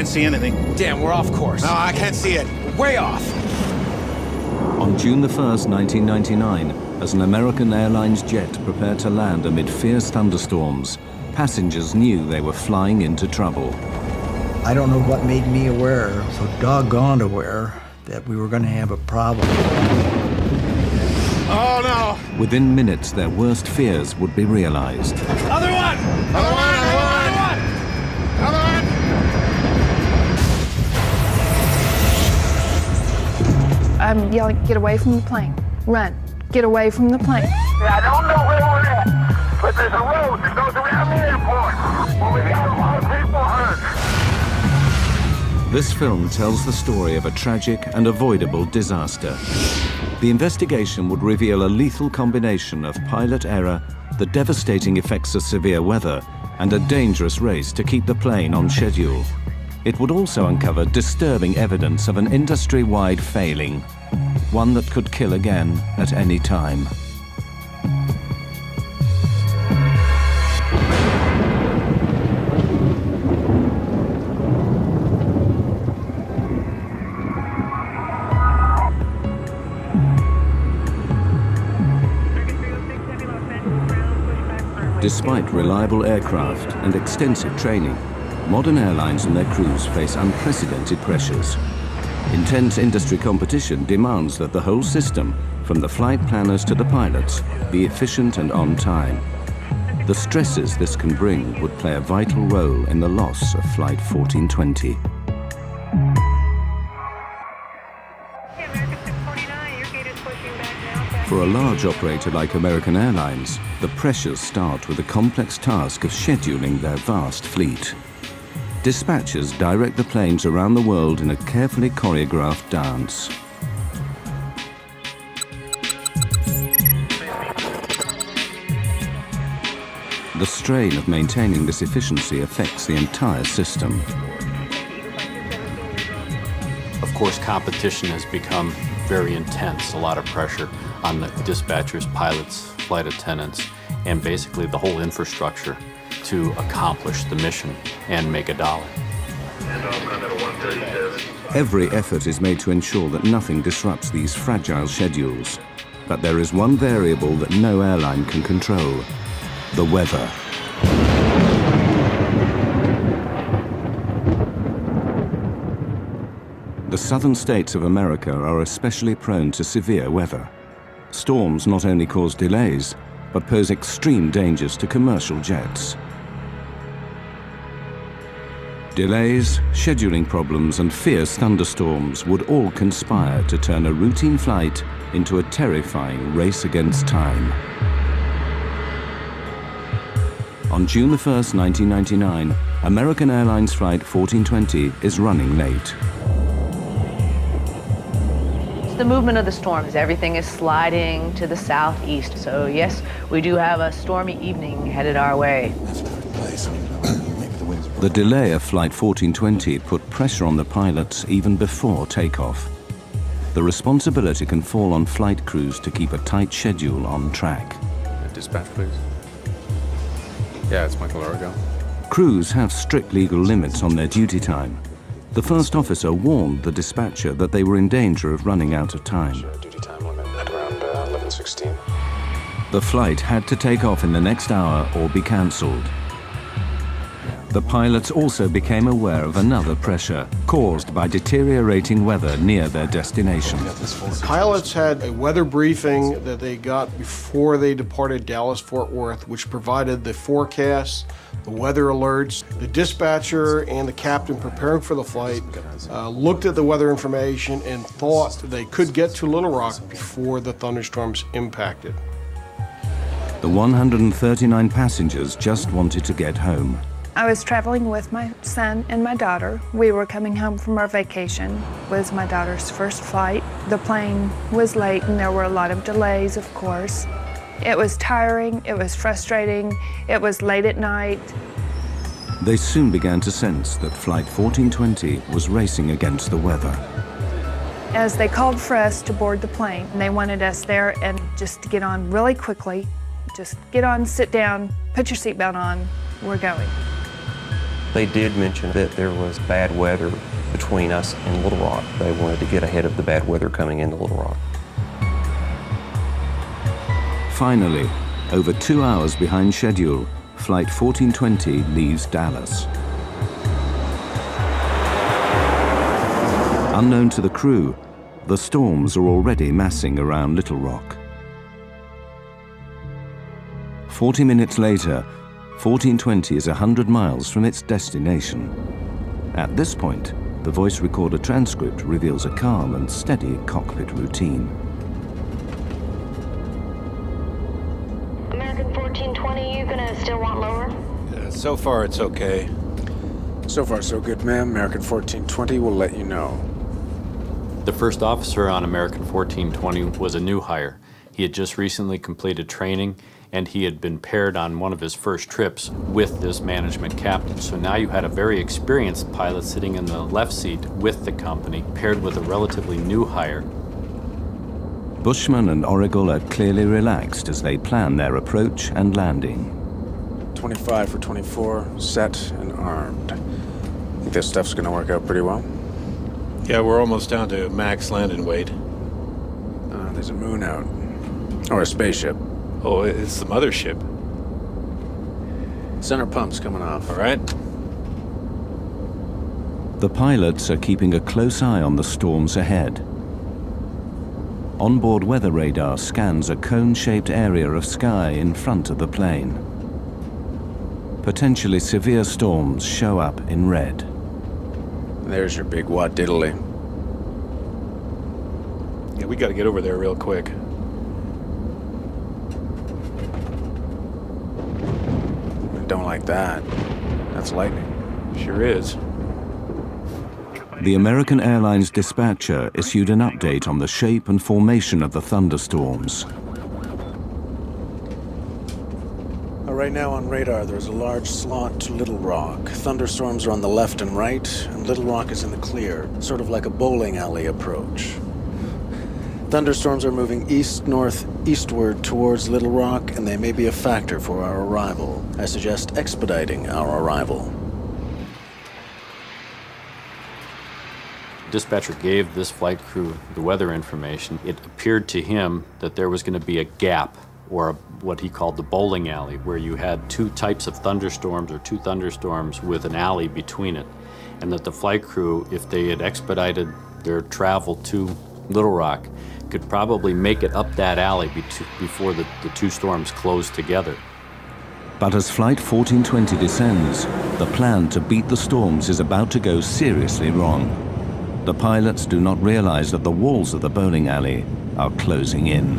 can't see anything. Damn, we're off course. No, I can't see it. Way off. On June the 1st, 1999, as an American Airlines jet prepared to land amid fierce thunderstorms, passengers knew they were flying into trouble. I don't know what made me aware, so doggone aware, that we were going to have a problem. Oh, no! Within minutes, their worst fears would be realized. Other one! Other one! Other one! Other one! I'm yelling, get away from the plane. Run. Get away from the plane. I don't know where we're at, but there's a road that goes around the airport where we got a lot of people hurt. This film tells the story of a tragic and avoidable disaster. The investigation would reveal a lethal combination of pilot error, the devastating effects of severe weather, and a dangerous race to keep the plane on schedule. It would also uncover disturbing evidence of an industry-wide failing, one that could kill again at any time. Despite reliable aircraft and extensive training, modern airlines and their crews face unprecedented pressures. Intense industry competition demands that the whole system, from the flight planners to the pilots, be efficient and on time. The stresses this can bring would play a vital role in the loss of Flight 1420. For a large operator like American Airlines, the pressures start with the complex task of scheduling their vast fleet. Dispatchers direct the planes around the world in a carefully choreographed dance. The strain of maintaining this efficiency affects the entire system. Of course, competition has become very intense, a lot of pressure on the dispatchers, pilots, flight attendants, and basically the whole infrastructure to accomplish the mission and make a dollar. Every effort is made to ensure that nothing disrupts these fragile schedules. But there is one variable that no airline can control: the weather. The southern states of America are especially prone to severe weather. Storms not only cause delays, but pose extreme dangers to commercial jets. Delays, scheduling problems, and fierce thunderstorms would all conspire to turn a routine flight into a terrifying race against time. On June 1, 1999, American Airlines Flight 1420 is running late. The movement of the storms, everything is sliding to the southeast. So yes, we do have a stormy evening headed our way. The delay of Flight 1420 put pressure on the pilots even before takeoff. The responsibility can fall on flight crews to keep a tight schedule on track. Dispatch, please. Yeah, it's Michael Arago. Crews have strict legal limits on their duty time. The first officer warned the dispatcher that they were in danger of running out of time. Duty time limit at around 11:16. The flight had to take off in the next hour or be cancelled. The pilots also became aware of another pressure caused by deteriorating weather near their destination. Pilots had a weather briefing that they got before they departed Dallas-Fort Worth, which provided the forecasts, the weather alerts. The dispatcher and the captain preparing for the flight looked at the weather information and thought they could get to Little Rock before the thunderstorms impacted. The 139 passengers just wanted to get home. I was traveling with my son and my daughter. We were coming home from our vacation. It was my daughter's first flight. The plane was late and there were a lot of delays, of course. It was tiring, it was frustrating, it was late at night. They soon began to sense that Flight 1420 was racing against the weather. As they called for us to board the plane, they wanted us there and just to get on really quickly. Just get on, sit down, put your seatbelt on, we're going. They did mention that there was bad weather between us and Little Rock. They wanted to get ahead of the bad weather coming into Little Rock. Finally, over 2 hours behind schedule, Flight 1420 leaves Dallas. Unknown to the crew, the storms are already massing around Little Rock. 40 minutes later, 1420 is 100 miles from its destination. At this point, the voice recorder transcript reveals a calm and steady cockpit routine. American 1420, you gonna still want lower? So far, it's okay. So far, so good, ma'am. American 1420 will let you know. The first officer on American 1420 was a new hire. He had just recently completed training, and he had been paired on one of his first trips with this management captain. So now you had a very experienced pilot sitting in the left seat with the company, paired with a relatively new hire. Bushman and Origal are clearly relaxed as they plan their approach and landing. 25 for 24, set and armed. Think this stuff's gonna work out pretty well? Yeah, we're almost down to max landing weight. There's a moon out. Or a spaceship. Oh, it's the mothership. Center pump's coming off. All right. The pilots are keeping a close eye on the storms ahead. Onboard weather radar scans a cone-shaped area of sky in front of the plane. Potentially severe storms show up in red. There's your big wad diddly. Yeah, we gotta get over there real quick. Don't like that. That's lightning. Sure is. The American Airlines dispatcher issued an update on the shape and formation of the thunderstorms. Right now on radar, there's a large slot to Little Rock. Thunderstorms are on the left and right, and Little Rock is in the clear, sort of like a bowling alley approach. Thunderstorms are moving east-northeastward towards Little Rock, and they may be a factor for our arrival. I suggest expediting our arrival. Dispatcher gave this flight crew the weather information. It appeared to him that there was going to be a gap, or what he called the bowling alley, where you had two types of thunderstorms, or two thunderstorms with an alley between it. And that the flight crew, if they had expedited their travel to Little Rock, could probably make it up that alley before the two storms closed together. But as Flight 1420 descends, the plan to beat the storms is about to go seriously wrong. The pilots do not realize that the walls of the bowling alley are closing in.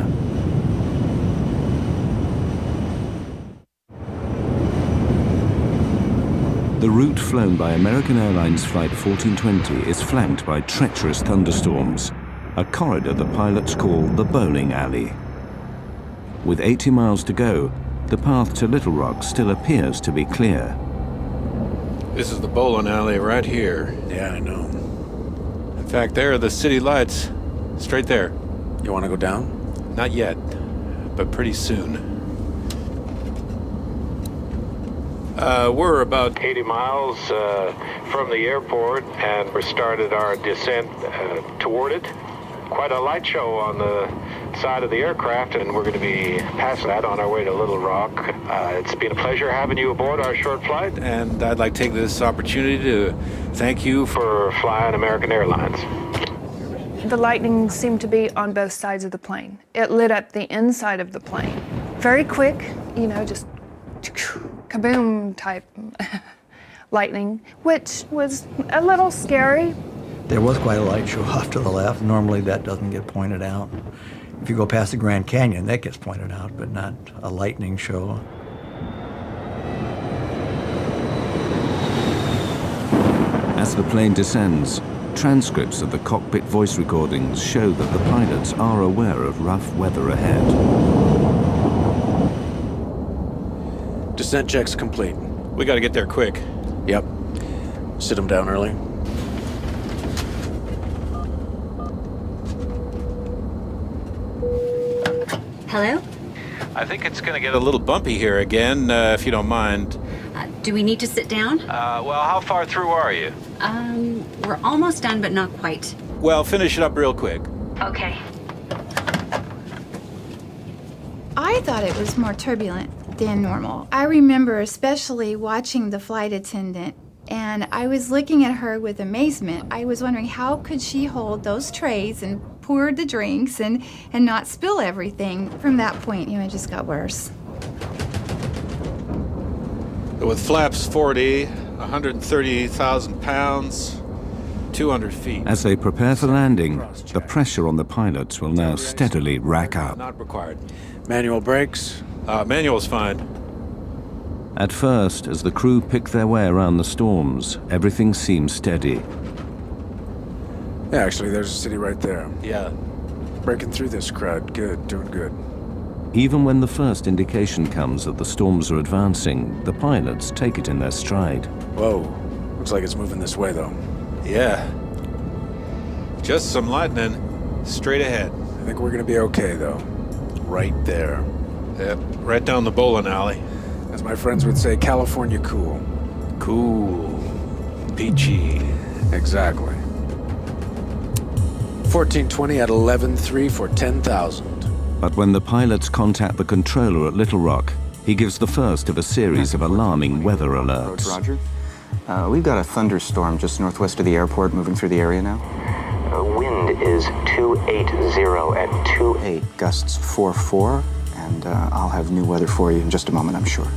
The route flown by American Airlines Flight 1420 is flanked by treacherous thunderstorms, a corridor the pilots call the bowling alley. With 80 miles to go, the path to Little Rock still appears to be clear. This is the bowling alley right here. Yeah, I know. In fact, there are the city lights. Straight there. You want to go down? Not yet, but pretty soon. We're about 80 miles from the airport, and we started our descent toward it. Quite a light show on the side of the aircraft, and we're going to be passing that on our way to Little Rock. It's been a pleasure having you aboard our short flight. And I'd like to take this opportunity to thank you for flying American Airlines. The lightning seemed to be on both sides of the plane. It lit up the inside of the plane. Very quick, you know, just kaboom type lightning, which was a little scary. There was quite a light show off to the left. Normally that doesn't get pointed out. If you go past the Grand Canyon, that gets pointed out, but not a lightning show. As the plane descends, transcripts of the cockpit voice recordings show that the pilots are aware of rough weather ahead. Descent check's complete. We got to get there quick. Yep. Sit them down early. Hello? I think it's going to get a little bumpy here again, if you don't mind. Do we need to sit down? Well, how far through are you? We're almost done, but not quite. Well, finish it up real quick. Okay. I thought it was more turbulent than normal. I remember especially watching the flight attendant, and I was looking at her with amazement. I was wondering how could she hold those trays and pour the drinks and not spill everything. From that point, it just got worse. With flaps 40, 130,000 pounds, 200 feet. As they prepare for landing, the pressure on the pilots will now steadily rack up. Not required. Manual brakes? Manual's fine. At first, as the crew pick their way around the storms, everything seems steady. Yeah, actually, there's a city right there. Yeah. Breaking through this crowd. Good, doing good. Even when the first indication comes that the storms are advancing, the pilots take it in their stride. Whoa. Looks like it's moving this way, though. Yeah. Just some lightning straight ahead. I think we're gonna be okay, though. Right there. Yep, right down the bowling alley. As my friends would say, California cool. Cool. Peachy. Exactly. 1420 at 11.3 for 10,000. But when the pilots contact the controller at Little Rock, he gives the first of a series of alarming weather alerts. Roger. We've got a thunderstorm just northwest of the airport moving through the area now. Wind is 280 at 28, gusts 4-4, and I'll have new weather for you in just a moment, I'm sure.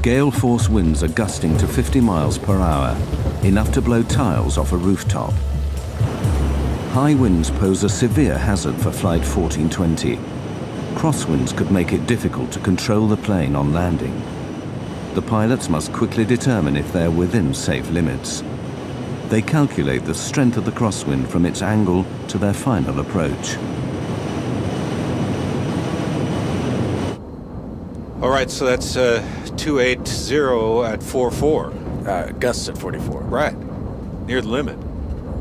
Gale force winds are gusting to 50 miles per hour, enough to blow tiles off a rooftop. High winds pose a severe hazard for Flight 1420. Crosswinds could make it difficult to control the plane on landing. The pilots must quickly determine if they're within safe limits. They calculate the strength of the crosswind from its angle to their final approach. All right, so that's 280 at 44. Gusts at 44. Right, near the limit.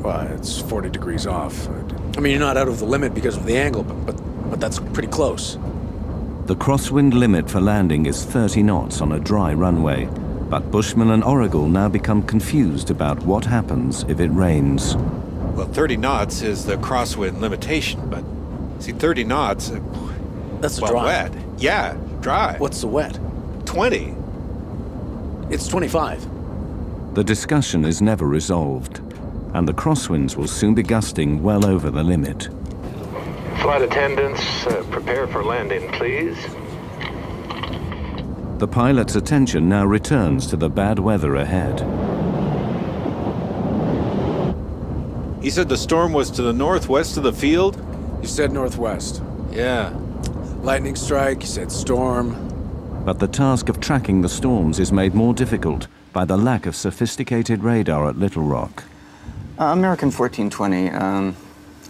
Well, it's 40 degrees off. I mean, you're not out of the limit because of the angle, but that's pretty close. The crosswind limit for landing is 30 knots on a dry runway, but Bushman and Oracle now become confused about what happens if it rains. Well, 30 knots is the crosswind limitation, but see, 30 knots... That's the dry. Wet. Yeah, dry. What's the wet? 20. It's 25. The discussion is never resolved, and the crosswinds will soon be gusting well over the limit. Flight attendants, prepare for landing, please. The pilot's attention now returns to the bad weather ahead. He said the storm was to the northwest of the field? You said northwest. Yeah. Lightning strike, you said storm. But the task of tracking the storms is made more difficult by the lack of sophisticated radar at Little Rock. American 1420,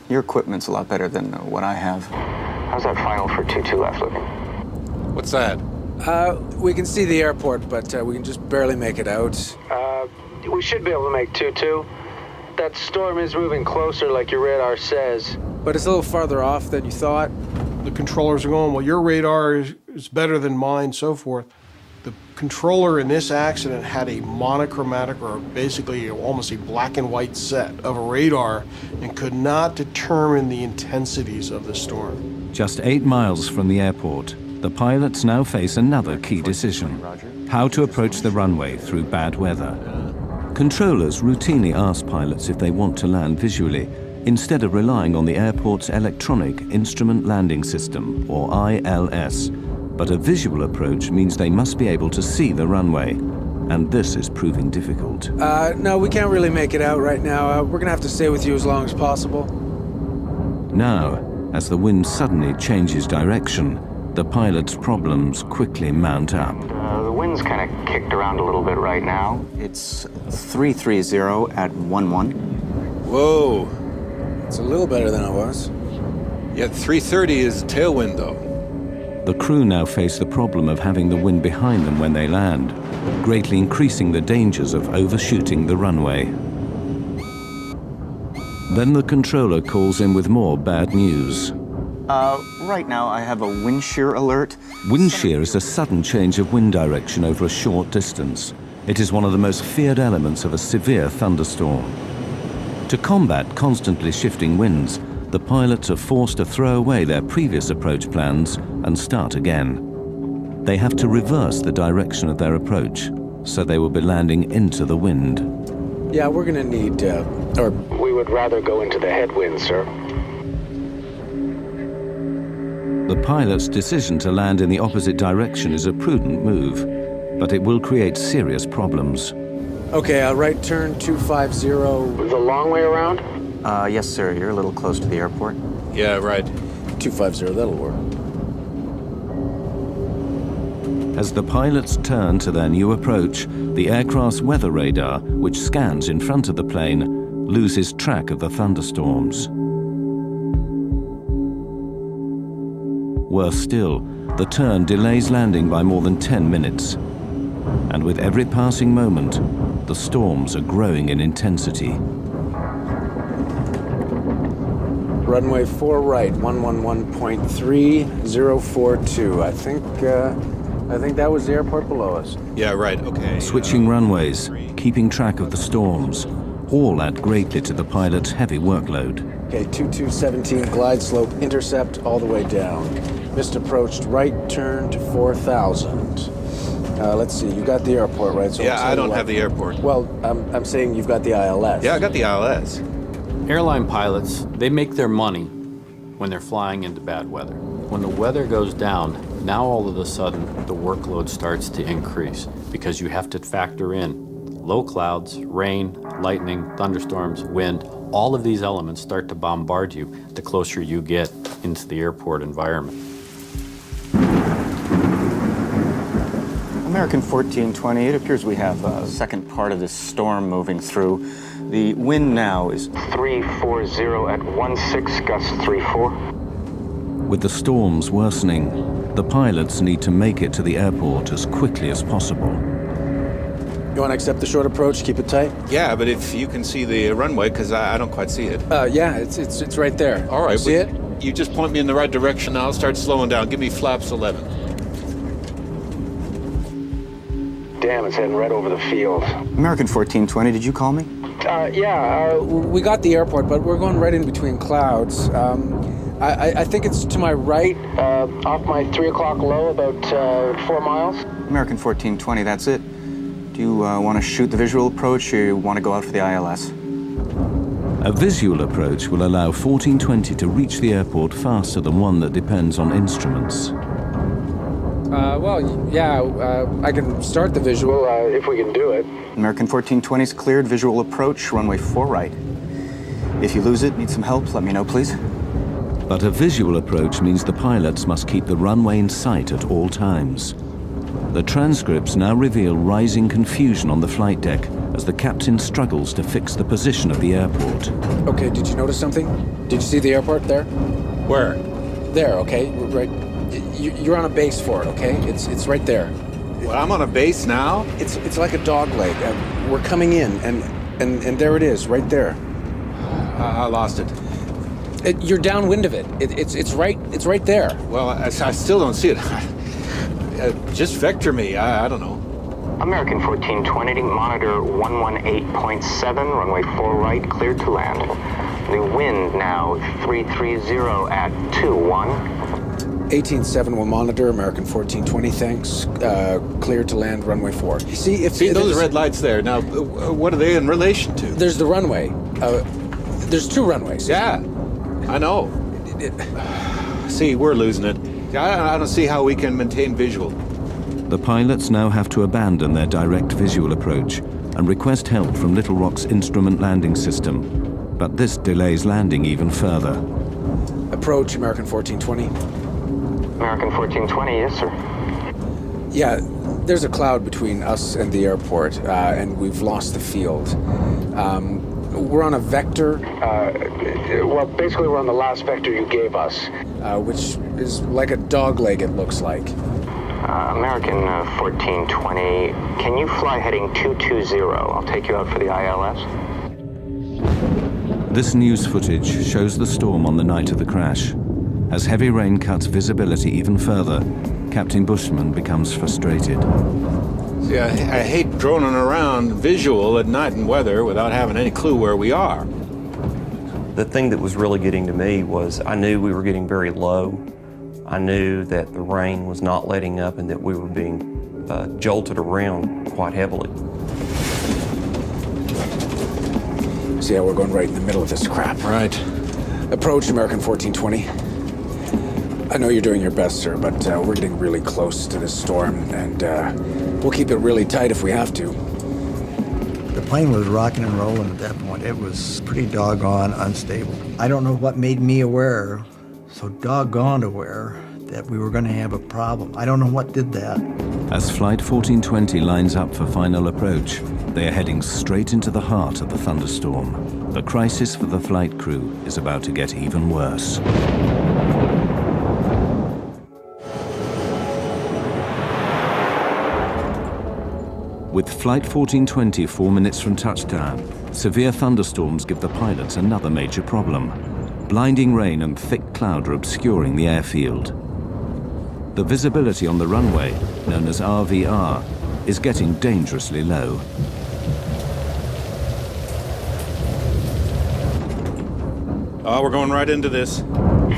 your equipment's a lot better than what I have. How's that final for 2-2 left looking? What's that? We can see the airport, but we can just barely make it out. We should be able to make 2-2. That storm is moving closer like your radar says. But it's a little farther off than you thought. The controllers are going, well, your radar is better than mine, so forth. The controller in this accident had a monochromatic, or basically almost a black and white set of a radar, and could not determine the intensities of the storm. Just 8 miles from the airport, the pilots now face another key decision: how to approach the runway through bad weather. Controllers routinely ask pilots if they want to land visually, instead of relying on the airport's Electronic Instrument Landing System, or ILS. But a visual approach means they must be able to see the runway, and this is proving difficult. No, we can't really make it out right now. We're gonna have to stay with you as long as possible. Now, as the wind suddenly changes direction, the pilot's problems quickly mount up. The wind's kind of kicked around a little bit right now. It's 330 at 11. Whoa. It's a little better than it was. Yeah, 330 is tailwind, though. The crew now face the problem of having the wind behind them when they land, greatly increasing the dangers of overshooting the runway. Then the controller calls in with more bad news. Right now, I have a wind shear alert. Wind shear is a sudden change of wind direction over a short distance. It is one of the most feared elements of a severe thunderstorm. To combat constantly shifting winds, the pilots are forced to throw away their previous approach plans and start again. They have to reverse the direction of their approach, so they will be landing into the wind. Yeah, we're gonna need, We would rather go into the headwind, sir. The pilot's decision to land in the opposite direction is a prudent move, but it will create serious problems. Okay, right turn 250. The long way around? Yes, sir. You're a little close to the airport. Yeah, right. 250, that'll work. As the pilots turn to their new approach, the aircraft's weather radar, which scans in front of the plane, loses track of the thunderstorms. Worse still, the turn delays landing by more than 10 minutes. And with every passing moment, the storms are growing in intensity. Runway 4 right, 111.3042. I think that was the airport below us. Yeah, right, okay. Switching runways, keeping track of the storms, all add greatly to the pilot's heavy workload. Okay, 2217 glide slope intercept all the way down. Missed approached right turn to 4000. Let's see, you got the airport, right? So yeah, I don't have the airport. Well, I'm saying you've got the ILS. Yeah, I got the ILS. Airline pilots, they make their money when they're flying into bad weather. When the weather goes down, now all of a sudden the workload starts to increase because you have to factor in low clouds, rain, lightning, thunderstorms, wind. All of these elements start to bombard you the closer you get into the airport environment. American 1420, it appears we have a second part of this storm moving through. The wind now is 340 at 16, gust 34. With the storms worsening, the pilots need to make it to the airport as quickly as possible. You want to accept the short approach, keep it tight? Yeah, but if you can see the runway, because I don't quite see it. Yeah, it's right there. All right. You see it? You just point me in the right direction, I'll start slowing down. Give me flaps 11. Damn, it's heading right over the field. American 1420, did you call me? We got the airport, but we're going right in between clouds. I think it's to my right, Off my 3 o'clock low, about 4 miles. American 1420, that's it. Do you want to shoot the visual approach, or you want to go out for the ILS? A visual approach will allow 1420 to reach the airport faster than one that depends on instruments. I can start the visual. If we can do it. American 1420's cleared, visual approach, runway 4 right. If you lose it, need some help, let me know, please. But a visual approach means the pilots must keep the runway in sight at all times. The transcripts now reveal rising confusion on the flight deck as the captain struggles to fix the position of the airport. Okay, did you notice something? Did you see the airport there? Where? There, okay, right. You're on a base for it, okay? It's right there. Well, I'm on a base now? It's like a dog leg. We're coming in, and there it is, right there. I lost it. You're downwind of it. It's right there. Well, I still don't see it. Just vector me. I don't know. American 1420, monitor 118.7, runway 4 right, cleared to land. The wind now 330 at 21. 18.7 will monitor, American 1420, thanks. Cleared to land, runway 4. See those red lights there. Now, what are they in relation to? There's the runway. There's 2 runways. Yeah, I know. See, we're losing it. I don't see how we can maintain visual. The pilots now have to abandon their direct visual approach and request help from Little Rock's instrument landing system. But this delays landing even further. Approach, American 1420. American 1420, yes, sir. Yeah, there's a cloud between us and the airport, and we've lost the field. We're on a vector. Well, basically we're on the last vector you gave us. Which is like a dog leg, it looks like. American 1420, can you fly heading 220? I'll take you out for the ILS. This news footage shows the storm on the night of the crash. As heavy rain cuts visibility even further, Captain Bushman becomes frustrated. See, I hate droning around visual at night in weather without having any clue where we are. The thing that was really getting to me was I knew we were getting very low. I knew that the rain was not letting up and that we were being jolted around quite heavily. See how we're going right in the middle of this crap? Right. Approach American 1420. I know you're doing your best, sir, but we're getting really close to this storm, and we'll keep it really tight if we have to. The plane was rocking and rolling at that point. It was pretty doggone unstable. I don't know what made me aware, so doggone aware, that we were going to have a problem. I don't know what did that. As Flight 1420 lines up for final approach, they are heading straight into the heart of the thunderstorm. The crisis for the flight crew is about to get even worse. With Flight 1420 4 minutes from touchdown, severe thunderstorms give the pilots another major problem. Blinding rain and thick cloud are obscuring the airfield. The visibility on the runway, known as RVR, is getting dangerously low. We're going right into this.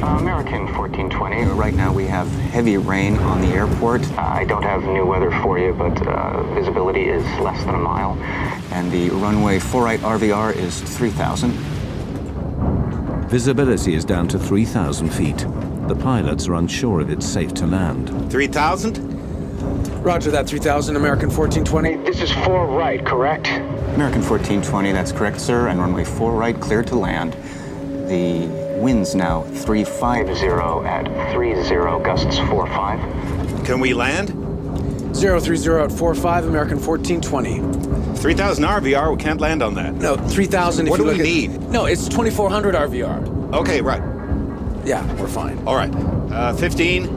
American 1420. Right now we have heavy rain on the airport. I don't have new weather for you, but visibility is less than a mile. And the runway 4-right RVR is 3,000. Visibility is down to 3,000 feet. The pilots are unsure if it's safe to land. 3,000? Roger that, 3,000, American 1420. This is 4 right, correct? American 1420, that's correct, sir. And runway 4-right, clear to land. The wind's now 350 at 30, gusts 45. Can we land? 030 at 45, American 1420. 3,000 RVR, we can't land on that. No, 3,000 if what you do look we at... need? No, it's 2,400 RVR. Okay, right. Yeah, we're fine. All right. 15.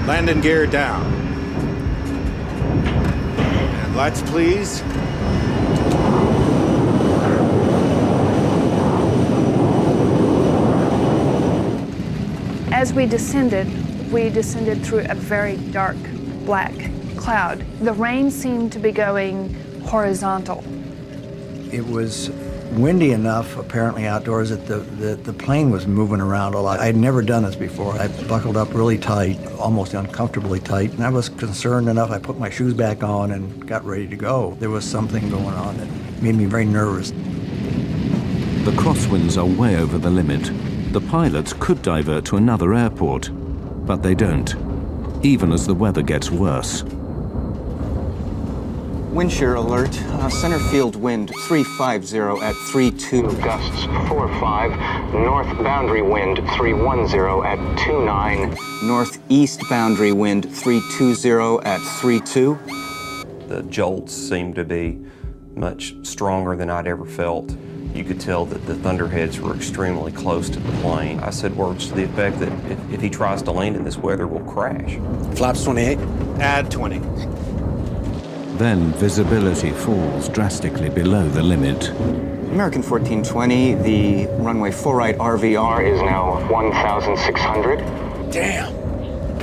Landing gear down. And lights, please. As we descended through a very dark black cloud. The rain seemed to be going horizontal. It was windy enough, apparently outdoors, that the plane was moving around a lot. I'd never done this before. I buckled up really tight, almost uncomfortably tight, and I was concerned enough. I put my shoes back on and got ready to go. There was something going on that made me very nervous. The crosswinds are way over the limit. The pilots could divert to another airport, but they don't, even as the weather gets worse. Wind shear alert. Center field wind 350 at 32. Gusts 45. North boundary wind 310 at 29. Northeast boundary wind 320 at 32. The jolts seemed to be much stronger than I'd ever felt. You could tell that the thunderheads were extremely close to the plane. I said words to the effect that if he tries to land in this weather, we'll crash. Flaps 28. Add 20. Then visibility falls drastically below the limit. American 1420, the runway 4-right RVR is now 1,600. Damn.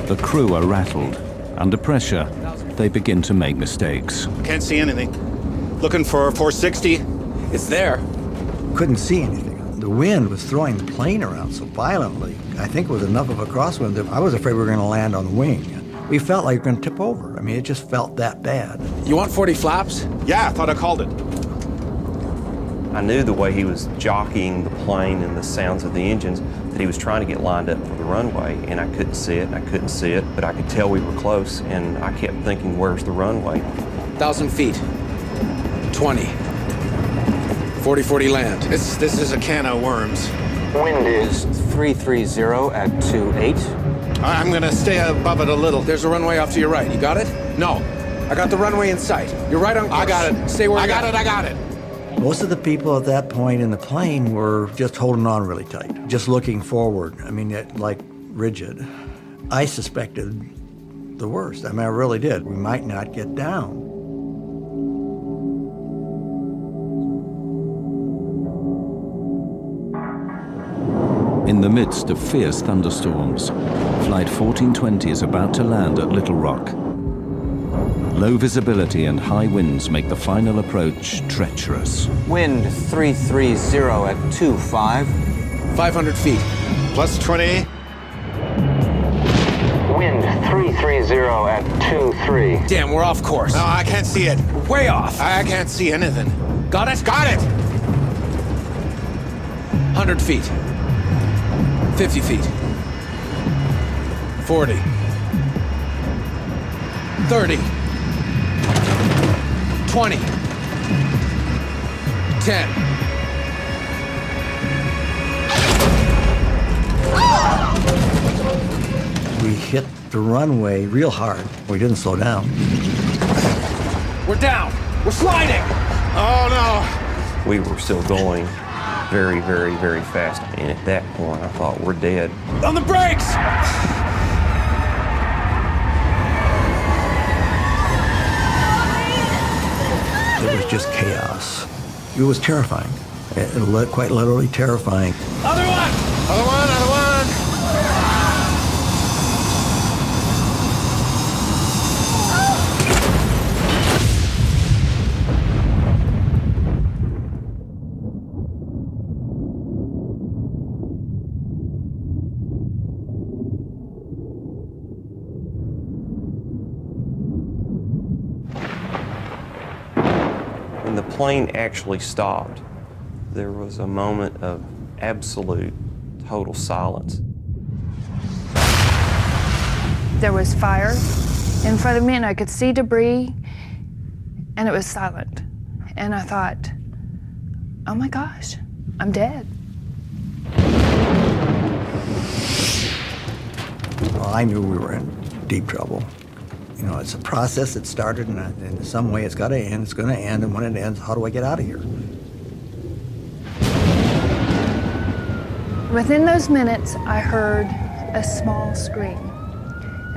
The crew are rattled. Under pressure, they begin to make mistakes. Can't see anything. Looking for 460. It's there. Couldn't see anything. The wind was throwing the plane around so violently. I think it was enough of a crosswind that I was afraid we were going to land on the wing. We felt like we were going to tip over. I mean, it just felt that bad. You want 40 flaps? Yeah, I thought I called it. I knew the way he was jockeying the plane and the sounds of the engines that he was trying to get lined up for the runway, and I couldn't see it, and I couldn't see it, but I could tell we were close, and I kept thinking, where's the runway? 1,000 feet. 20. 40-40 land. This is a can of worms. Wind is 330 at 28. I'm gonna stay above it a little. There's a runway off to your right. You got it? No. I got the runway in sight. You're right on course. I got it. Stay where I got it. Most of the people at that point in the plane were just holding on really tight, just looking forward. I mean, like rigid. I suspected the worst. I mean, I really did. We might not get down. In the midst of fierce thunderstorms, Flight 1420 is about to land at Little Rock. Low visibility and high winds make the final approach treacherous. Wind 330 at 25. 500 feet. Plus 20. Wind 330 at 23. Damn, we're off course. No, I can't see it. We're way off. I can't see anything. Got it? Got it! 100 feet. 50 feet. 40. 30. 20. 10. We hit the runway real hard. We didn't slow down. We're down. We're sliding. Oh, no. We were still going very, very, very fast. And at that point, I thought, we're dead. On the brakes! It was just chaos. It was terrifying. Quite literally terrifying. Other one! Other one, other one! When the plane actually stopped, there was a moment of absolute, total silence. There was fire in front of me, and I could see debris, and it was silent. And I thought, oh my gosh, I'm dead. Well, I knew we were in deep trouble. You know, it's a process that started, and in some way it's got to end. It's going to end, and when it ends, how do I get out of here? Within those minutes, I heard a small scream,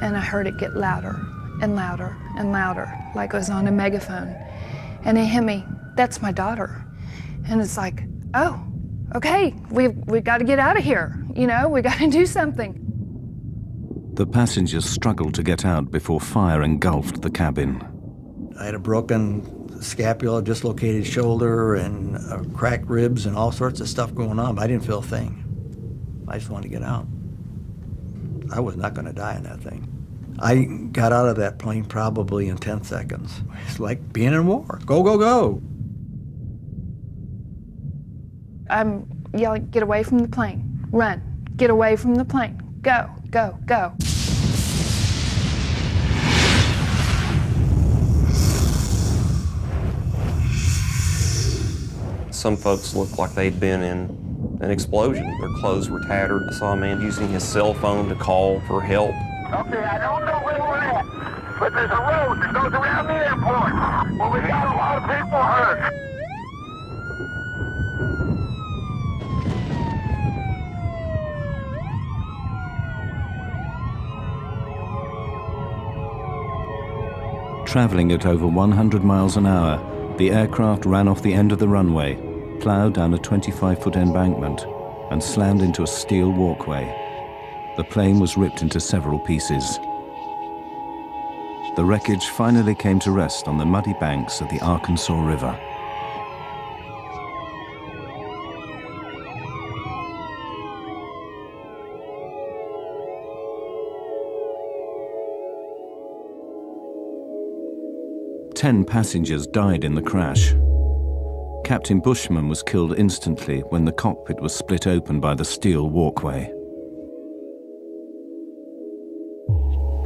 and I heard it get louder and louder and louder, like it was on a megaphone. And it hit me, that's my daughter. And it's like, oh, okay, we've got to get out of here. You know, we got to do something. The passengers struggled to get out before fire engulfed the cabin. I had a broken scapula, dislocated shoulder, and cracked ribs, and all sorts of stuff going on, but I didn't feel a thing. I just wanted to get out. I was not going to die in that thing. I got out of that plane probably in 10 seconds. It's like being in war. Go, go, go. I'm yelling, get away from the plane. Run. Get away from the plane. Go, go, go. Some folks looked like they'd been in an explosion. Their clothes were tattered. I saw a man using his cell phone to call for help. Okay, I don't know where we're at, but there's a road that goes around the airport. Well, we got a lot of people hurt. Traveling at over 100 miles an hour, the aircraft ran off the end of the runway, plowed down a 25-foot embankment, and slammed into a steel walkway. The plane was ripped into several pieces. The wreckage finally came to rest on the muddy banks of the Arkansas River. Ten passengers died in the crash. Captain Bushman was killed instantly when the cockpit was split open by the steel walkway.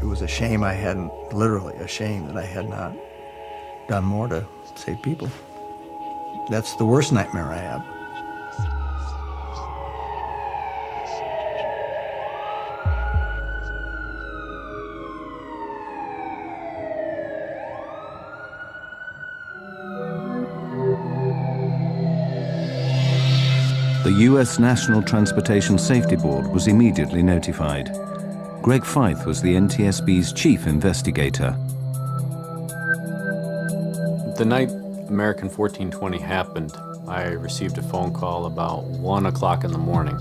It was a shame I hadn't, literally a shame that I had not done more to save people. That's the worst nightmare I have. The U.S. National Transportation Safety Board was immediately notified. Greg Feith was the NTSB's chief investigator. The night American 1420 happened, I received a phone call about 1 o'clock in the morning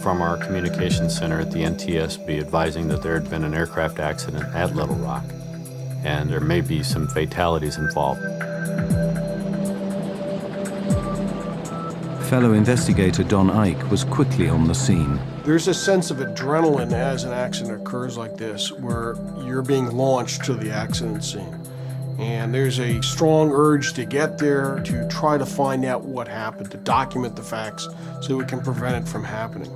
from our communications center at the NTSB advising that there had been an aircraft accident at Little Rock, and there may be some fatalities involved. Fellow investigator Don Ike was quickly on the scene. There's a sense of adrenaline as an accident occurs like this, where you're being launched to the accident scene. And there's a strong urge to get there, to try to find out what happened, to document the facts so we can prevent it from happening.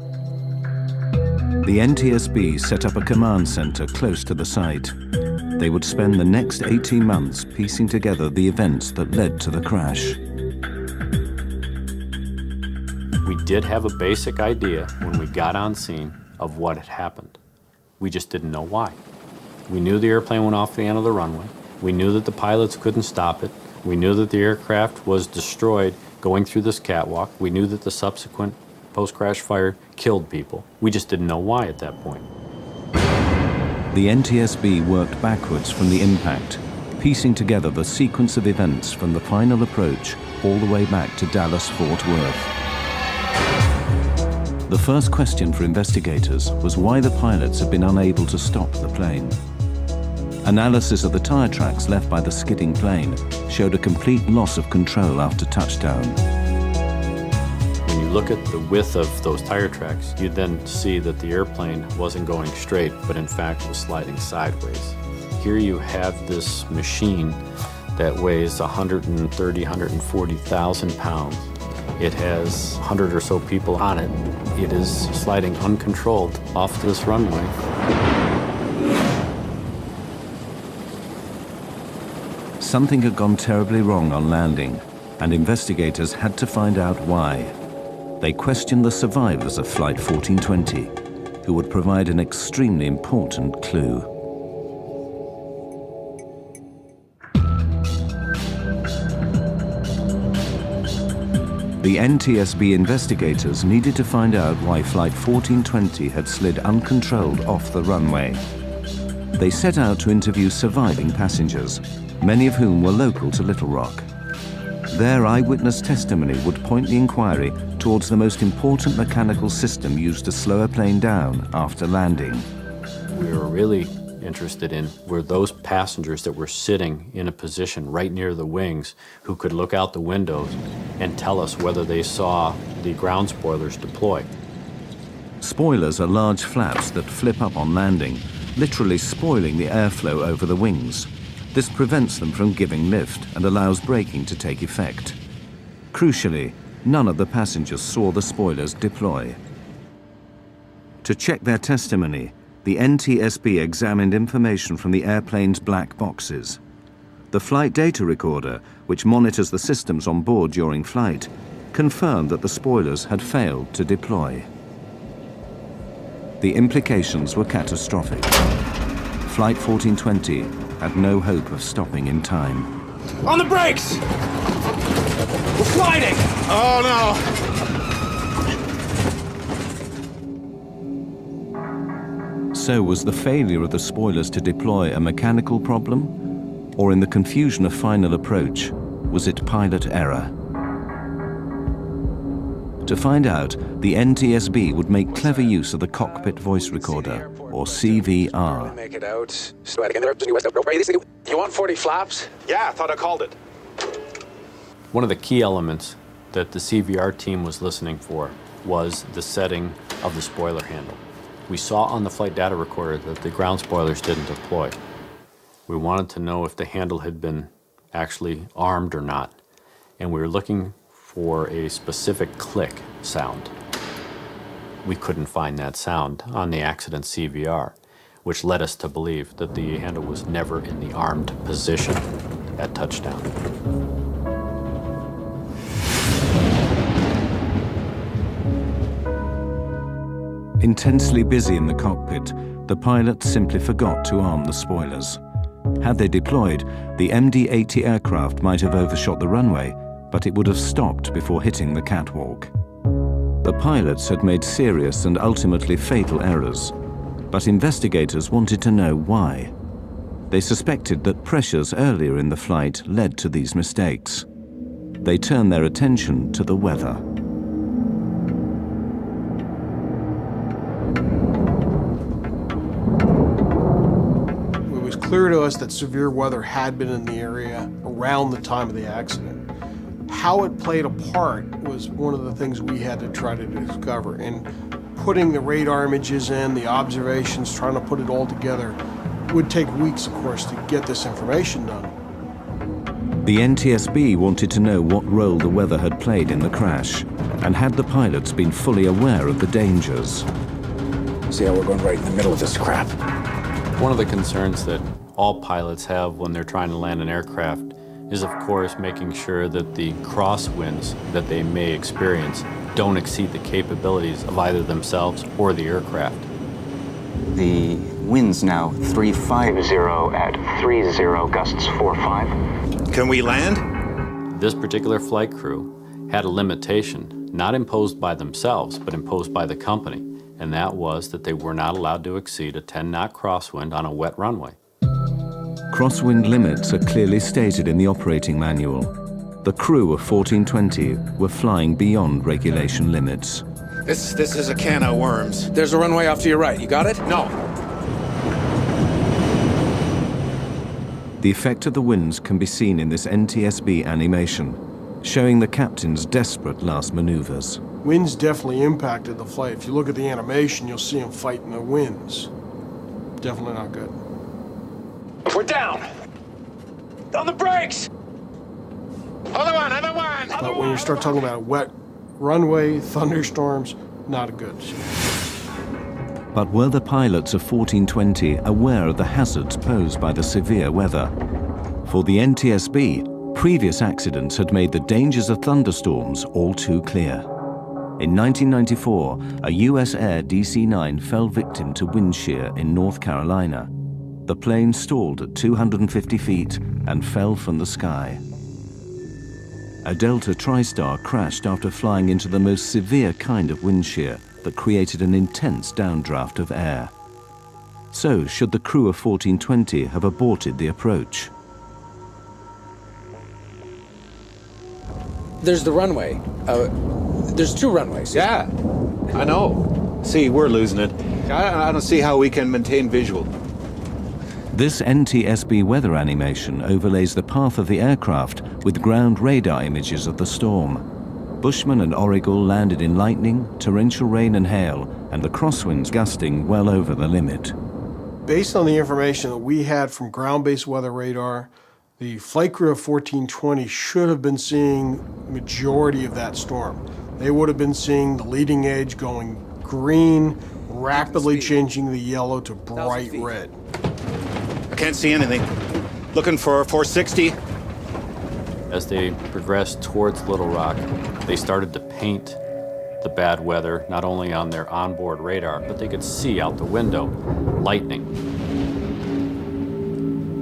The NTSB set up a command center close to the site. They would spend the next 18 months piecing together the events that led to the crash. We did have a basic idea when we got on scene of what had happened. We just didn't know why. We knew the airplane went off the end of the runway. We knew that the pilots couldn't stop it. We knew that the aircraft was destroyed going through this catwalk. We knew that the subsequent post-crash fire killed people. We just didn't know why at that point. The NTSB worked backwards from the impact, piecing together the sequence of events from the final approach all the way back to Dallas-Fort Worth. The first question for investigators was why the pilots had been unable to stop the plane. Analysis of the tire tracks left by the skidding plane showed a complete loss of control after touchdown. When you look at the width of those tire tracks, you then see that the airplane wasn't going straight, but in fact was sliding sideways. Here you have this machine that weighs 130, 140,000 pounds. It has 100 or so people on it. It is sliding uncontrolled off this runway. Something had gone terribly wrong on landing, and investigators had to find out why. They questioned the survivors of Flight 1420, who would provide an extremely important clue. The NTSB investigators needed to find out why Flight 1420 had slid uncontrolled off the runway. They set out to interview surviving passengers, many of whom were local to Little Rock. Their eyewitness testimony would point the inquiry towards the most important mechanical system used to slow a plane down after landing. We were really interested in were those passengers that were sitting in a position right near the wings who could look out the windows and tell us whether they saw the ground spoilers deploy. Spoilers are large flaps that flip up on landing, literally spoiling the airflow over the wings. This prevents them from giving lift and allows braking to take effect. Crucially, none of the passengers saw the spoilers deploy. To check their testimony, the NTSB examined information from the airplane's black boxes. The flight data recorder, which monitors the systems on board during flight, confirmed that the spoilers had failed to deploy. The implications were catastrophic. Flight 1420 had no hope of stopping in time. On the brakes! We're sliding! Oh no! So was the failure of the spoilers to deploy a mechanical problem? Or in the confusion of final approach, was it pilot error? To find out, the NTSB would make clever use of the cockpit voice recorder, or CVR. Make it out. You want 40 flaps? Yeah, I thought I called it. One of the key elements that the CVR team was listening for was the setting of the spoiler handle. We saw on the flight data recorder that the ground spoilers didn't deploy. We wanted to know if the handle had been actually armed or not, and we were looking for a specific click sound. We couldn't find that sound on the accident CVR, which led us to believe that the handle was never in the armed position at touchdown. Intensely busy in the cockpit, the pilot simply forgot to arm the spoilers. Had they deployed, the MD-80 aircraft might have overshot the runway, but it would have stopped before hitting the catwalk. The pilots had made serious and ultimately fatal errors, but investigators wanted to know why. They suspected that pressures earlier in the flight led to these mistakes. They turned their attention to the weather. clear to us that severe weather had been in the area around the time of the accident. How it played a part was one of the things we had to try to discover. And putting the radar images in, the observations, trying to put it all together, would take weeks, of course, to get this information done. The NTSB wanted to know what role the weather had played in the crash, and had the pilots been fully aware of the dangers. See how we're going right in the middle of this crap. One of the concerns that all pilots have when they're trying to land an aircraft is, of course, making sure that the crosswinds that they may experience don't exceed the capabilities of either themselves or the aircraft. The wind's now 350 at 30, gusts 45. Can we land? This particular flight crew had a limitation, not imposed by themselves, but imposed by the company, and that was that they were not allowed to exceed a 10-knot crosswind on a wet runway. Crosswind limits are clearly stated in the operating manual. The crew of 1420 were flying beyond regulation limits. This is a can of worms. There's a runway off to your right. You got it? No. The effect of the winds can be seen in this NTSB animation, showing the captain's desperate last maneuvers. Winds definitely impacted the flight. If you look at the animation, you'll see them fighting the winds. Definitely not good. We're down. On the brakes. Other one. But when you start talking about a wet runway, thunderstorms, not good. But were the pilots of 1420 aware of the hazards posed by the severe weather? For the NTSB, previous accidents had made the dangers of thunderstorms all too clear. In 1994, a US Air DC-9 fell victim to wind shear in North Carolina. The plane stalled at 250 feet and fell from the sky. A Delta TriStar crashed after flying into the most severe kind of wind shear that created an intense downdraft of air. So, should the crew of 1420 have aborted the approach? There's the runway. There's two runways. Yeah, I know. See, we're losing it. I don't see how we can maintain visual. This NTSB weather animation overlays the path of the aircraft with ground radar images of the storm. Bushman and Origal landed in lightning, torrential rain and hail, and the crosswinds gusting well over the limit. Based on the information that we had from ground-based weather radar, the flight crew of 1420 should have been seeing majority of that storm. They would have been seeing the leading edge going green, rapidly changing the yellow to bright red. I can't see anything. Looking for 460. As they progressed towards Little Rock, they started to paint the bad weather not only on their onboard radar, but they could see out the window lightning.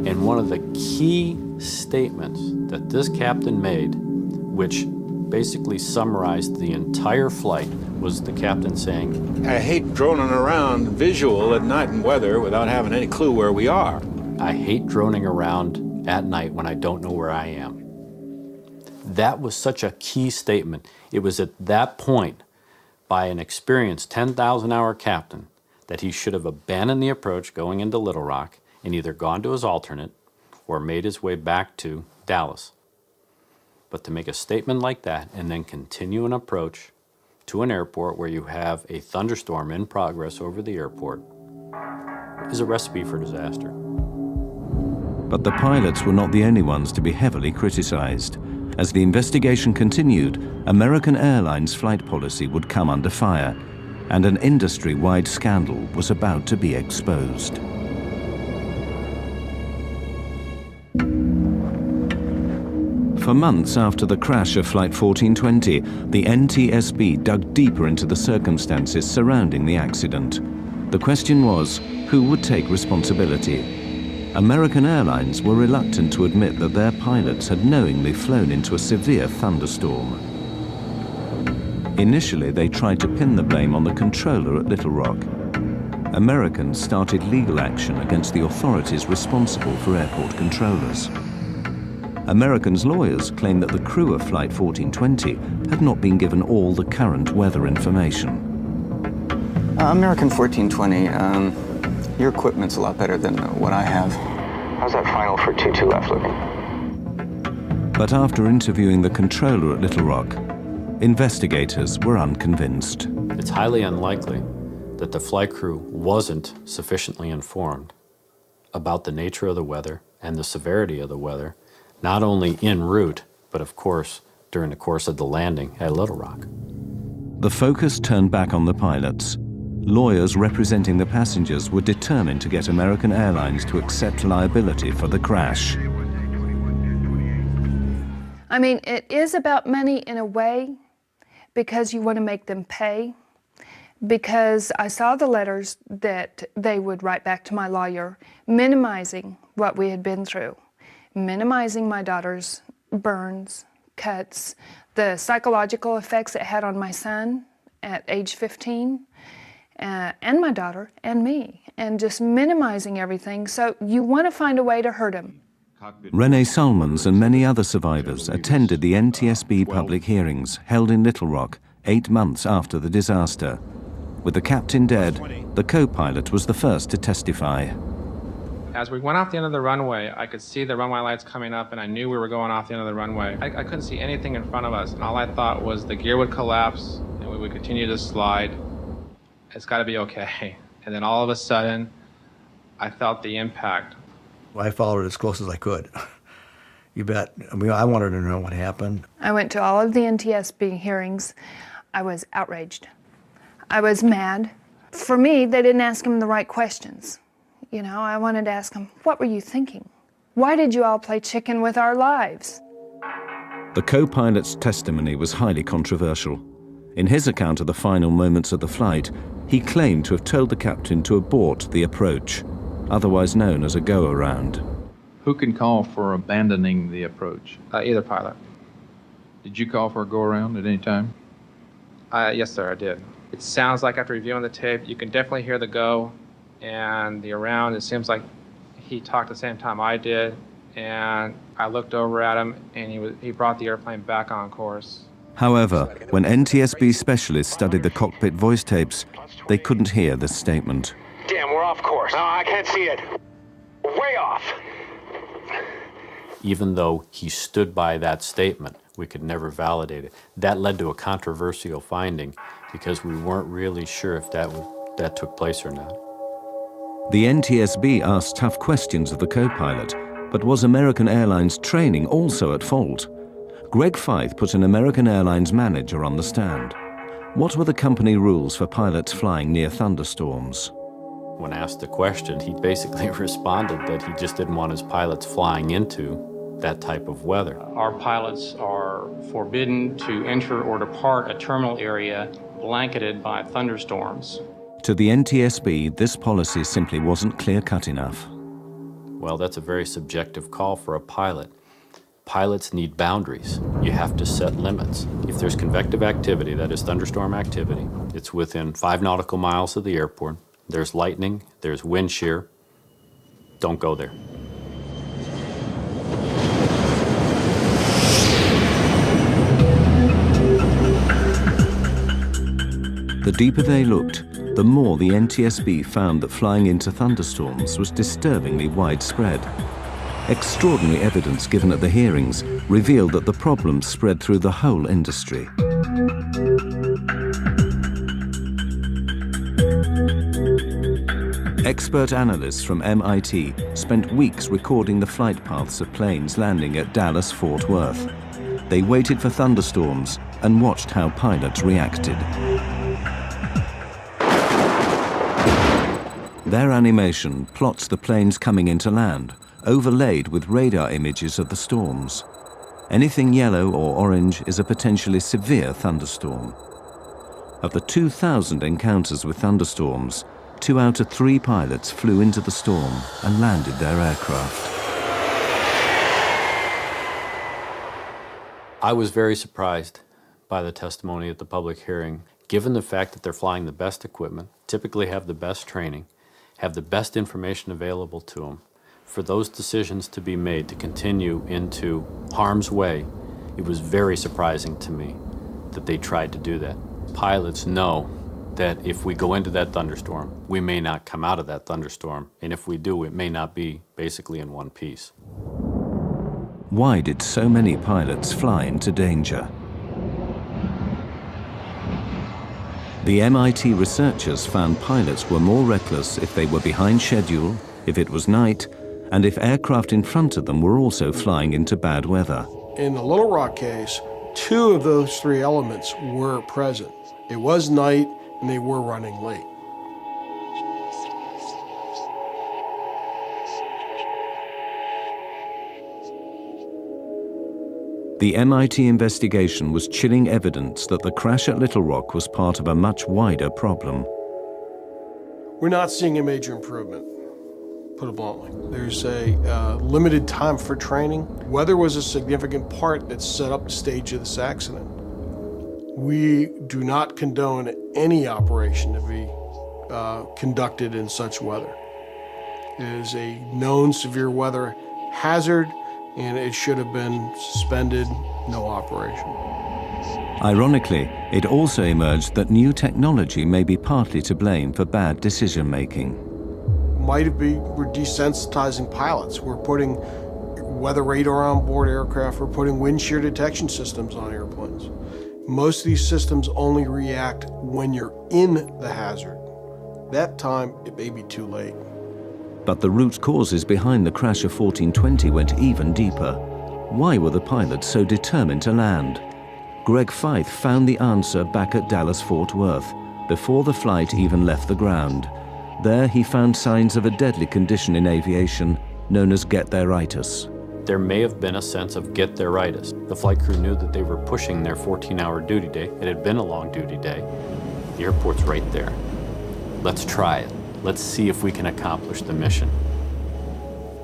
And one of the key statements that this captain made, which basically summarized the entire flight, was the captain saying, I hate droning around visual at night in weather without having any clue where we are. I hate droning around at night when I don't know where I am. That was such a key statement. It was at that point, by an experienced 10,000-hour captain, that he should have abandoned the approach going into Little Rock and either gone to his alternate or made his way back to Dallas. But to make a statement like that and then continue an approach to an airport where you have a thunderstorm in progress over the airport is a recipe for disaster. But the pilots were not the only ones to be heavily criticized. As the investigation continued, American Airlines flight policy would come under fire, and an industry-wide scandal was about to be exposed. For months after the crash of Flight 1420, the NTSB dug deeper into the circumstances surrounding the accident. The question was, who would take responsibility? American Airlines were reluctant to admit that their pilots had knowingly flown into a severe thunderstorm. Initially, they tried to pin the blame on the controller at Little Rock. Americans started legal action against the authorities responsible for airport controllers. Americans' lawyers claimed that the crew of Flight 1420 had not been given all the current weather information. American 1420, your equipment's a lot better than what I have. How's that final for 22 left looking? But after interviewing the controller at Little Rock, investigators were unconvinced. It's highly unlikely that the flight crew wasn't sufficiently informed about the nature of the weather and the severity of the weather, not only en route, but of course during the course of the landing at Little Rock. The focus turned back on the pilots. Lawyers representing the passengers were determined to get American Airlines to accept liability for the crash. I mean, it is about money in a way, because you want to make them pay. Because I saw the letters that they would write back to my lawyer, minimizing what we had been through, minimizing my daughter's burns, cuts, the psychological effects it had on my son at age 15, and my daughter and me, and just minimizing everything. So you want to find a way to hurt him. Renee Salmons and many other survivors attended the NTSB public hearings held in Little Rock 8 months after the disaster. With the captain dead, the co-pilot was the first to testify. As we went off the end of the runway, I could see the runway lights coming up, and I knew we were going off the end of the runway. I couldn't see anything in front of us, and all I thought was the gear would collapse, and we would continue to slide. It's got to be okay. And then all of a sudden, I felt the impact. I followed it as close as I could. You bet. I mean, I wanted to know what happened. I went to all of the NTSB hearings. I was outraged. I was mad. For me, they didn't ask him the right questions. You know, I wanted to ask him, what were you thinking? Why did you all play chicken with our lives? The co-pilot's testimony was highly controversial. In his account of the final moments of the flight, he claimed to have told the captain to abort the approach, otherwise known as a go-around. Who can call for abandoning the approach? Either pilot. Did you call for a go-around at any time? Yes, sir, I did. It sounds like after reviewing the tape, you can definitely hear the go and the around. It seems like he talked the same time I did, and I looked over at him, and he brought the airplane back on course. However, when NTSB specialists studied the cockpit voice tapes, they couldn't hear this statement. Damn, we're off course. No, I can't see it. Way off. Even though he stood by that statement, we could never validate it. That led to a controversial finding because we weren't really sure if that took place or not. The NTSB asked tough questions of the co-pilot, but was American Airlines training also at fault? Greg Fythe put an American Airlines manager on the stand. What were the company rules for pilots flying near thunderstorms? When asked the question, he basically responded that he just didn't want his pilots flying into that type of weather. Our pilots are forbidden to enter or depart a terminal area blanketed by thunderstorms. To the NTSB, this policy simply wasn't clear-cut enough. Well, that's a very subjective call for a pilot. Pilots need boundaries. You have to set limits. If there's convective activity, that is thunderstorm activity, it's within 5 nautical miles of the airport. There's lightning, there's wind shear. Don't go there. The deeper they looked, the more the NTSB found that flying into thunderstorms was disturbingly widespread. Extraordinary evidence given at the hearings revealed that the problem spread through the whole industry. Expert analysts from MIT spent weeks recording the flight paths of planes landing at Dallas-Fort Worth. They waited for thunderstorms and watched how pilots reacted. Their animation plots the planes coming into land, overlaid with radar images of the storms. Anything yellow or orange is a potentially severe thunderstorm. Of the 2,000 encounters with thunderstorms, 2 out of 3 pilots flew into the storm and landed their aircraft. I was very surprised by the testimony at the public hearing, given the fact that they're flying the best equipment, typically have the best training, have the best information available to them. For those decisions to be made to continue into harm's way, it was very surprising to me that they tried to do that. Pilots know that if we go into that thunderstorm, we may not come out of that thunderstorm, and if we do, it may not be basically in one piece. Why did so many pilots fly into danger? The MIT researchers found pilots were more reckless if they were behind schedule, if it was night, and if aircraft in front of them were also flying into bad weather. In the Little Rock case, 2 of those 3 elements were present. It was night, and they were running late. The MIT investigation was chilling evidence that the crash at Little Rock was part of a much wider problem. We're not seeing a major improvement, put it bluntly. There's a limited time for training. Weather was a significant part that set up the stage of this accident. We do not condone any operation to be conducted in such weather. It is a known severe weather hazard, and it should have been suspended, no operation. Ironically, it also emerged that new technology may be partly to blame for bad decision-making. We're desensitizing pilots. We're putting weather radar on board aircraft. We're putting wind shear detection systems on airplanes. Most of these systems only react when you're in the hazard. That time, it may be too late. But the root causes behind the crash of 1420 went even deeper. Why were the pilots so determined to land? Greg Feith found the answer back at Dallas-Fort Worth, before the flight even left the ground. There he found signs of a deadly condition in aviation known as get-there-itis. There may have been a sense of get-there-itis. The flight crew knew that they were pushing their 14-hour duty day. It had been a long duty day. The airport's right there. Let's try it. Let's see if we can accomplish the mission.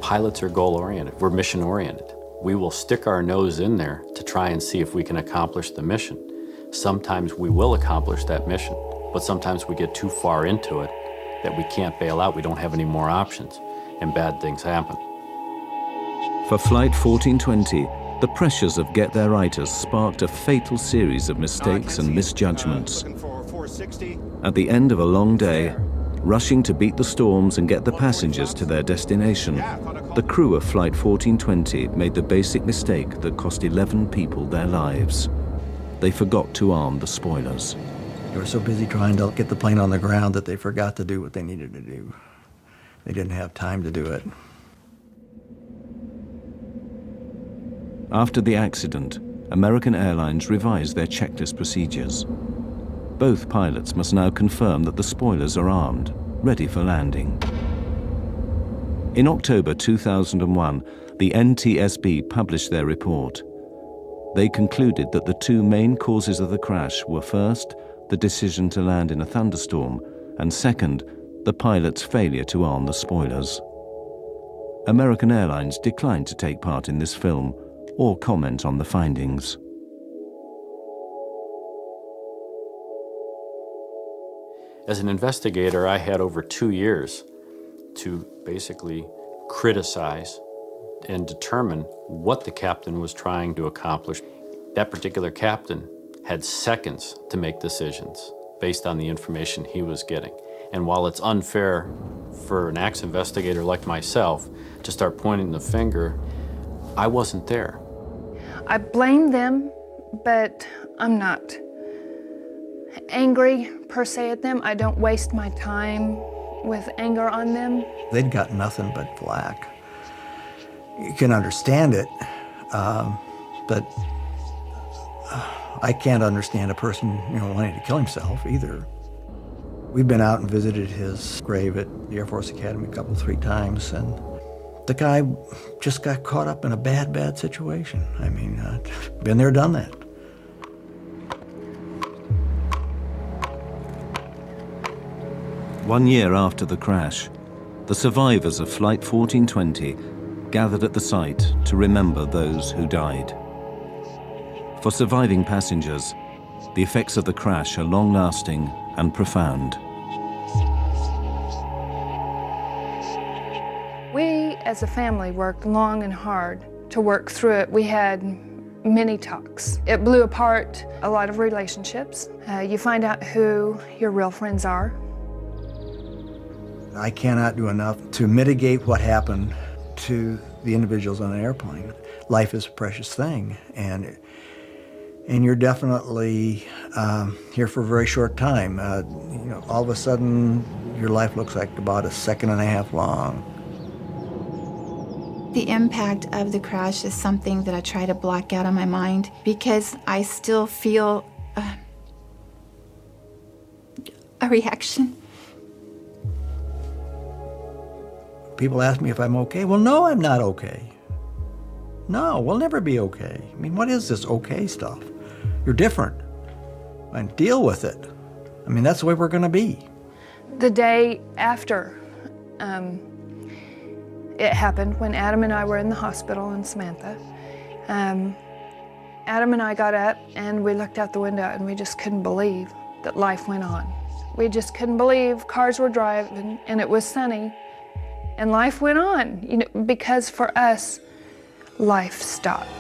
Pilots are goal-oriented. We're mission-oriented. We will stick our nose in there to try and see if we can accomplish the mission. Sometimes we will accomplish that mission, but sometimes we get too far into it that we can't bail out. We don't have any more options, and bad things happen. For Flight 1420, the pressures of get-there-itis sparked a fatal series of mistakes and misjudgments. At the end of a long day, rushing to beat the storms and get the passengers to their destination, the crew of Flight 1420 made the basic mistake that cost 11 people their lives. They forgot to arm the spoilers. They were so busy trying to get the plane on the ground that they forgot to do what they needed to do. They didn't have time to do it. After the accident, American Airlines revised their checklist procedures. Both pilots must now confirm that the spoilers are armed, ready for landing. In October 2001, the NTSB published their report. They concluded that the 2 main causes of the crash were first, the decision to land in a thunderstorm, and second, the pilot's failure to arm the spoilers. American Airlines declined to take part in this film or comment on the findings. As an investigator, I had over 2 years to basically criticize and determine what the captain was trying to accomplish. That particular captain had seconds to make decisions based on the information he was getting. And while it's unfair for an acts investigator like myself to start pointing the finger, I wasn't there. I blame them, but I'm not angry per se at them. I don't waste my time with anger on them. They'd got nothing but flack. You can understand it, but I can't understand a person, wanting to kill himself either. We've been out and visited his grave at the Air Force Academy 3 times, and the guy just got caught up in a bad situation. I mean, been there, done that. One year after the crash, the survivors of Flight 1420 gathered at the site to remember those who died. For surviving passengers, the effects of the crash are long-lasting and profound. We, as a family, worked long and hard to work through it. We had many talks. It blew apart a lot of relationships. You find out who your real friends are. I cannot do enough to mitigate what happened to the individuals on the airplane. Life is a precious thing, and you're definitely here for a very short time. All of a sudden, your life looks like about a second and a half long. The impact of the crash is something that I try to block out of my mind because I still feel a reaction. People ask me if I'm okay. Well, no, I'm not okay. No, we'll never be okay. I mean, what is this okay stuff? You're different. And deal with it. I mean, that's the way we're going to be. The day after it happened, when Adam and I were in the hospital in Samantha, Adam and I got up and we looked out the window and we just couldn't believe that life went on. We just couldn't believe cars were driving and it was sunny and life went on, because for us, life stopped.